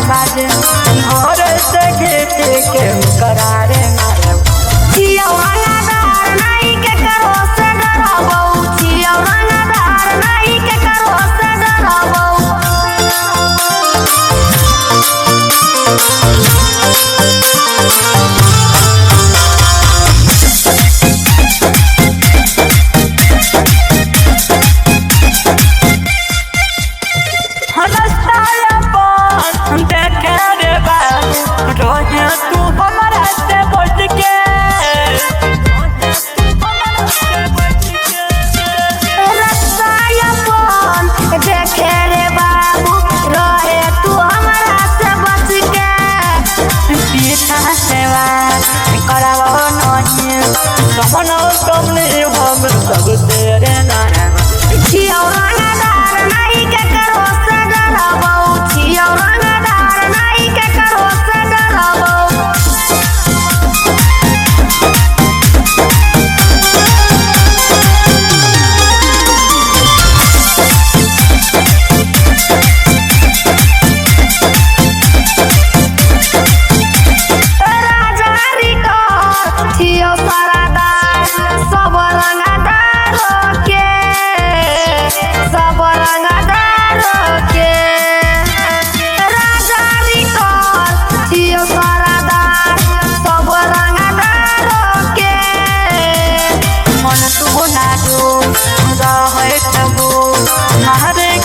बाजे और से घेट के करारे मारे जिया रंगदार नहीं के करो से डरावो जिया रंगदार नहीं के करो से डरावो हम सब तेरे नाम जिया रंगदार नहीं के करो से डरावो जिया रंगदार नहीं के करो से डरावो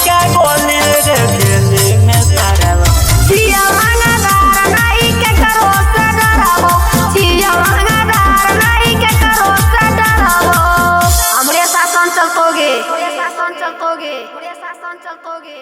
क्या बोली रे दिल में सारा जिया रंगदार नहीं के करो से डरावो जिया रंगदार नहीं के करो से डरावो हमरे शासन चलतोगे हमरे शासन चलतोगे हमरे शासन चलतोगे